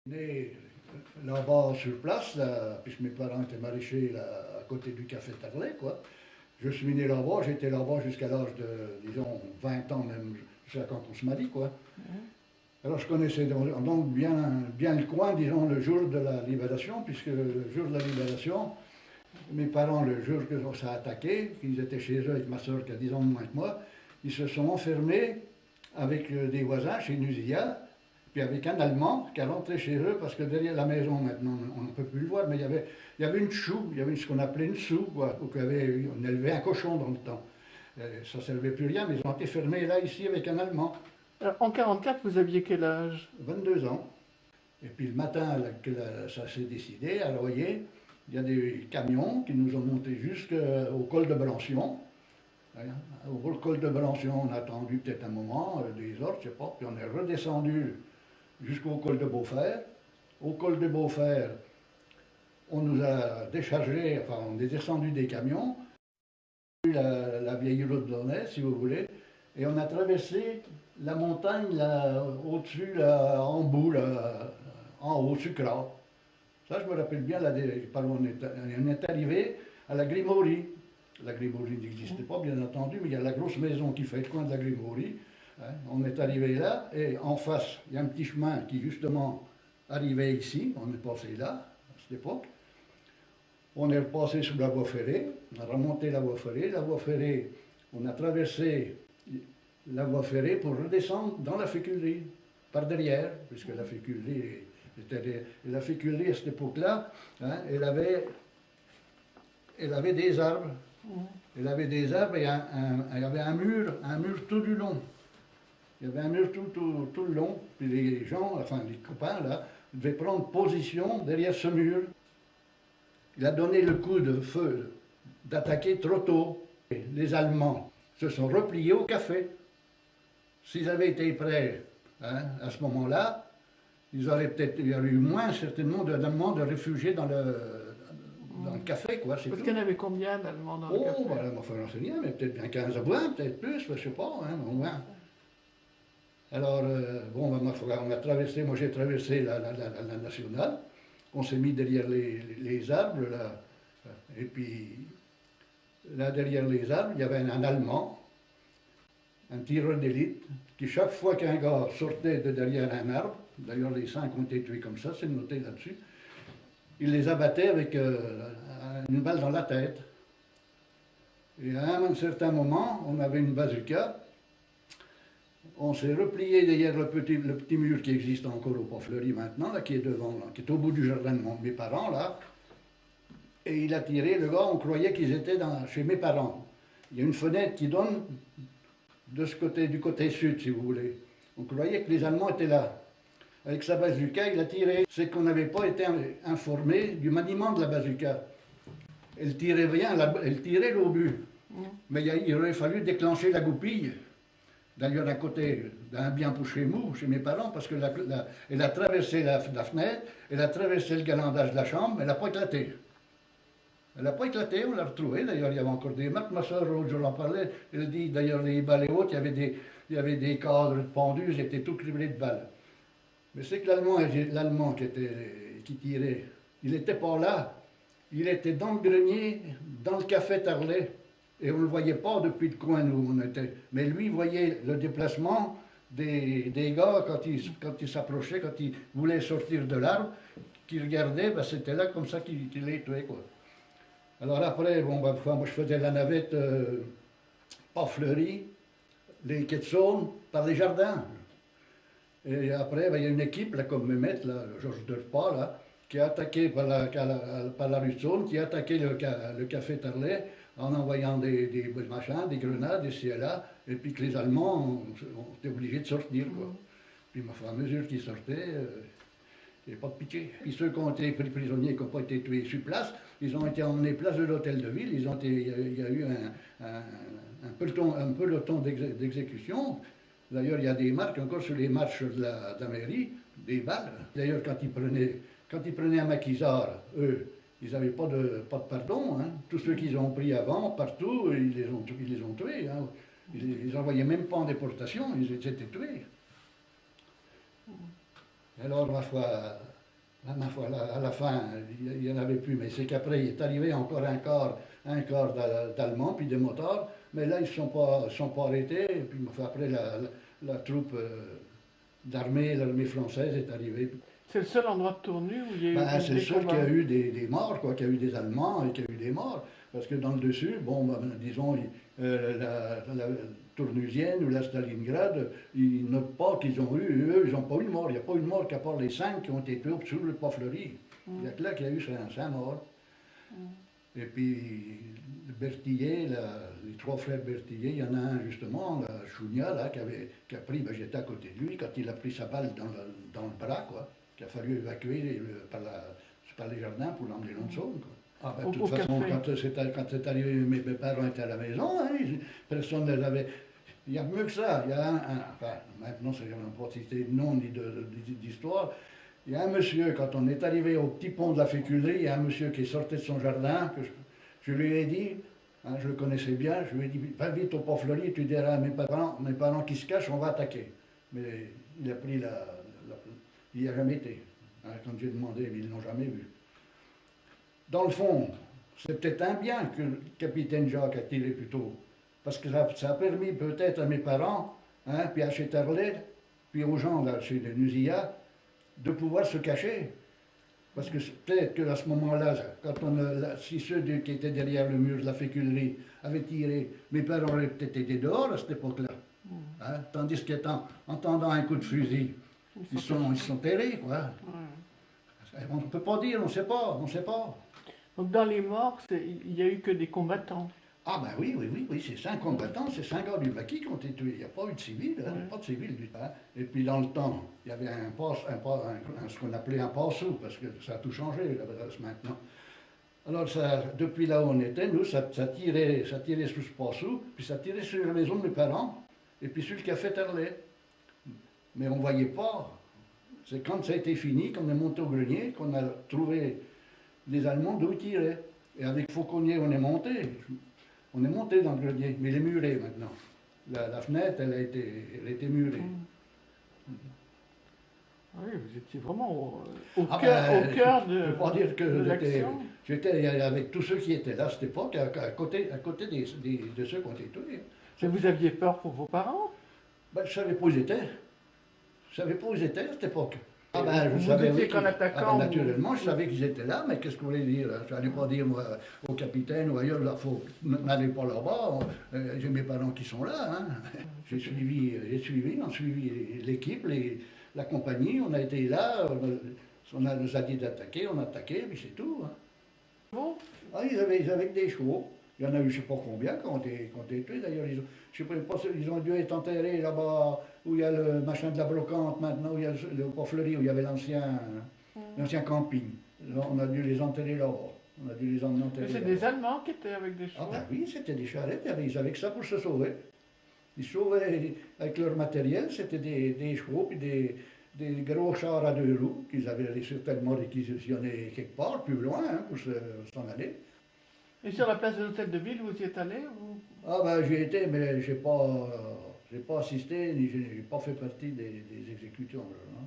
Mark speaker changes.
Speaker 1: Né là-bas sur place, là, puisque mes parents étaient maraîchers là, à côté du café Tarlet, quoi. Je suis né là-bas, j'étais là-bas jusqu'à l'âge de, disons, 20 ans même, jusqu'à quand on se marie, quoi. Alors je connaissais donc bien le coin, disons, le jour de la libération, puisque le jour de la libération, mes parents, le jour que ça a attaqué, qu'ils étaient chez eux avec ma soeur qui a 10 ans de moins que moi, ils se sont enfermés avec des voisins chez Nusia, puis avec un Allemand qui est rentré chez eux, parce que derrière la maison, maintenant, on ne peut plus le voir, mais il y avait une choue, il y avait ce qu'on appelait une soue, quoi, où on élevait un cochon dans le temps. Ça ne servait plus rien, mais ils ont été fermés là, ici, avec un Allemand.
Speaker 2: Alors, en 44, vous aviez quel âge?
Speaker 1: 22 ans. Et puis le matin là, que ça s'est décidé, à Royer, il y a des camions qui nous ont montés jusqu'au col de Brancion. Au col de Brancion, on a attendu peut-être un moment, des heures, je ne sais pas, puis on est redescendu jusqu'au col de Beaufer. Au col de Beaufer, on nous a déchargé, enfin on est descendu des camions, la vieille route de l'Onnais, si vous voulez, et on a traversé la montagne là, au-dessus, là, en bout, là, en haut, Sucra. Ça, je me rappelle bien, là, on est arrivé à la Grimaurie. La Grimaurie n'existait pas, bien entendu, mais il y a la grosse maison qui fait le coin de la Grimaurie. Hein. On est arrivé là, et en face, il y a un petit chemin qui, justement, arrivait ici. On est passé là, à cette époque. On est repassé sous la voie ferrée, on a remonté la voie ferrée. La voie ferrée, on a traversé la voie ferrée pour redescendre dans la féculerie, par derrière, puisque la féculerie, la féculerie à cette époque-là, hein, elle avait des arbres. Elle avait des arbres et il y avait un mur tout du long. Il y avait un mur tout le long, puis les gens, enfin les copains là, devaient prendre position derrière ce mur. Il a donné le coup de feu d'attaquer trop tôt. Les Allemands se sont repliés au café. S'ils avaient été prêts hein, à ce moment-là, il y aurait eu moins certainement d'Allemands de réfugiés dans le café. Quoi,
Speaker 2: parce qu'il y en avait combien d'Allemands dans le café?
Speaker 1: Oh, voilà, m'a fait renseigner, mais peut-être bien 15 à 20, peut-être plus, je ne sais pas, hein, au moins. Alors, bon, on a traversé, moi j'ai traversé la nationale, on s'est mis derrière les arbres, là, et puis là derrière les arbres, il y avait un Allemand, un tireur d'élite, qui chaque fois qu'un gars sortait de derrière un arbre, d'ailleurs les 5 ont été tués comme ça, c'est noté là-dessus, il les abattait avec une balle dans la tête. Et à un certain moment, on avait une bazooka, on s'est replié derrière le petit mur qui existe encore au Pont-Fleuri maintenant, là, qui est devant, là, qui est au bout du jardin de mes parents, là. Et il a tiré, le gars, on croyait qu'ils étaient chez mes parents. Il y a une fenêtre qui donne de ce côté, du côté sud, si vous voulez. On croyait que les Allemands étaient là. Avec sa bazooka, il a tiré. C'est qu'on n'avait pas été informé du maniement de la bazooka. Elle tirait bien, elle tirait l'obus. Mais il aurait fallu déclencher la goupille. D'ailleurs, à côté d'un bien pour chez nous, chez mes parents, parce qu'elle a traversé la fenêtre, elle a traversé le galandage de la chambre, elle n'a pas éclaté. Elle n'a pas éclaté, on l'a retrouvée. D'ailleurs, il y avait encore des marques. Ma soeur, l'autre jour, en parlait. Elle dit, d'ailleurs, les balles et autres, il y avait des cadres pendus, ils étaient tout criblés de balles. Mais c'est que l'Allemand qui tirait, il n'était pas là. Il était dans le grenier, dans le café Tarlet. Et on ne le voyait pas depuis le coin où on était. Mais lui, il voyait le déplacement des gars quand ils s'approchaient, quand ils voulaient sortir de l'arbre, qui regardaient, ben c'était là comme ça qu'il les tuait, quoi. Alors après, bon, ben, moi je faisais la navette pas fleurie, les quais de Saône, par les jardins. Et après, ben, il y a une équipe, là, comme Mehmet, là, Georges Delpas, là, qui a attaqué par la rue de Saône, qui a attaqué le café Tarlet en envoyant des machins, des grenades, ici et là, et puis que les Allemands ont été obligés de sortir, quoi. Puis, à mesure qu'ils sortaient, il n'y avait pas de pitié. Puis ceux qui ont été pris prisonniers, qui n'ont pas été tués sur place, ils ont été emmenés place de l'hôtel de ville, il y a eu un peloton d'exécution. D'ailleurs, il y a des marques encore sur les marches de la mairie, des balles. D'ailleurs, quand ils prenaient un maquisard, eux, ils n'avaient pas de pardon. Hein. Tous ceux qu'ils ont pris avant, partout, ils les ont tués. Hein. Ils les envoyaient même pas en déportation, ils étaient tués. Alors, ma foi, Ma foi, à la fin, il n'y en avait plus. Mais c'est qu'après, il est arrivé encore un corps d'Allemands, puis des motards. Mais là, ils ne sont pas arrêtés. Et puis, ma foi, après, la troupe l'armée française est arrivée.
Speaker 2: C'est le seul endroit de Tournu où il y a eu
Speaker 1: Ben, c'est
Speaker 2: des
Speaker 1: sûr qu'il y
Speaker 2: combats.
Speaker 1: a eu des morts, quoi, qu'il y a eu des Allemands et qu'il y a eu des morts. Parce que dans le dessus, bon, ben, disons, la Tournusienne ou la Stalingrad, ils notent pas qu'ils ont eu, eux, ils n'ont pas eu de mort. Il n'y a pas eu de mort qu'à part les 5 qui ont été tués sur le Pont-Fleury. Il n'y a que là qu'il y a eu 5 morts. Et puis, Berthier, les 3 frères Berthier, il y en a un justement, Chounia, là, qui a pris, ben, j'étais à côté de lui, quand il a pris sa balle dans le bras, quoi, qu'il a fallu évacuer par les jardins pour l'emmener dans le Saône, quoi. Ah, ben, de toute
Speaker 2: Au
Speaker 1: façon,
Speaker 2: café.
Speaker 1: quand c'est arrivé, mes parents étaient à la maison, hein, personne ne les avait. Il y a mieux que ça, il y a enfin, maintenant, je n'ai pas cité de nom ni d'histoire. Il y a un monsieur, quand on est arrivé au petit pont de la Féculerie, il y a un monsieur qui est sorti de son jardin, que je lui ai dit, hein, je le connaissais bien, je lui ai dit, va vite au Pont-Fleury, tu diras à mes parents qui se cachent, on va attaquer. Mais il a pris il n'y a jamais été. Hein, quand j'ai demandé, ils ne l'ont jamais vu. Dans le fond, c'est peut-être un bien que le capitaine Jacques a tiré plus tôt. Parce que ça a permis peut-être à mes parents, hein, puis à Chétarlet, puis aux gens là, chez les Nusillas, de pouvoir se cacher. Parce que peut-être qu'à ce moment-là, si ceux qui étaient derrière le mur de la féculerie avaient tiré, mes parents auraient peut-être été dehors à cette époque-là. Hein, tandis qu'en entendant un coup de fusil, ils sont terrés, quoi. On ne peut pas dire, on ne sait pas, on ne sait pas.
Speaker 2: Donc dans les morts, il n'y a eu que des combattants.
Speaker 1: Ah ben oui, c'est 5 combattants, c'est 5 gars du maquis qui ont été tués. Il n'y a pas eu de civils, hein, pas de civils du tout. Hein. Et puis dans le temps, il y avait ce qu'on appelait un passe-sou, parce que ça a tout changé maintenant. Alors depuis là où on était, nous, ça tirait sur ce passe-sou, puis ça tirait sur la maison de mes parents, et puis sur le café Terlet. Mais on ne voyait pas. C'est quand ça a été fini, qu'on est monté au grenier, qu'on a trouvé des Allemands d'où ils tiraient. Et avec Fauconnier, on est monté. On est monté dans le grenier, mais il est muré maintenant. La fenêtre, elle a été murée.
Speaker 2: Oui, vous étiez vraiment au
Speaker 1: Ah
Speaker 2: cœur
Speaker 1: je ne peux pas dire
Speaker 2: de
Speaker 1: que
Speaker 2: l'action.
Speaker 1: j'étais avec tous ceux qui étaient là à cette époque, à côté de ceux qui ont été tués.
Speaker 2: Mais vous aviez peur pour vos parents?
Speaker 1: Ben, je ne savais pas où ils étaient. Je ne savais pas où ils étaient à cette époque. Ah ben,
Speaker 2: Vous
Speaker 1: je savais,
Speaker 2: étiez
Speaker 1: oui,
Speaker 2: qu'en attaquant,
Speaker 1: naturellement, je savais qu'ils étaient là, mais qu'est-ce que vous voulez dire? Je n'allais pas dire moi, au capitaine ou ailleurs, là, n'allez pas là-bas, j'ai mes parents qui sont là. Hein. On a suivi l'équipe, la compagnie, on a été là, on nous a dit d'attaquer, on a attaqué, puis c'est tout. Hein.
Speaker 2: Bon,
Speaker 1: Ah, ils avaient des chevaux. Il y en a eu je ne sais pas combien qui ont été tués. D'ailleurs, je sais pas, ils ont dû être enterrés là-bas où il y a le machin de la brocante maintenant, où il y a le Pont-Fleury, où il y avait l'ancien camping. On a dû les enterrer là-bas. On a dû les emmener enterrer
Speaker 2: mais c'est
Speaker 1: là-bas.
Speaker 2: des Allemands qui étaient avec des
Speaker 1: Ah
Speaker 2: chevaux.
Speaker 1: ben oui, c'était des charrettes, ils avaient que ça pour se sauver. Ils se sauvaient avec leur matériel, c'était des chevaux, puis des gros chars à 2 roues qu'ils avaient certainement réquisitionnés quelque part, plus loin, hein, pour s'en aller.
Speaker 2: Et sur la place de l'hôtel de ville, vous y êtes allé
Speaker 1: Ah ben j'y étais, mais j'ai pas assisté, ni j'ai pas fait partie des exécutions. Là, hein.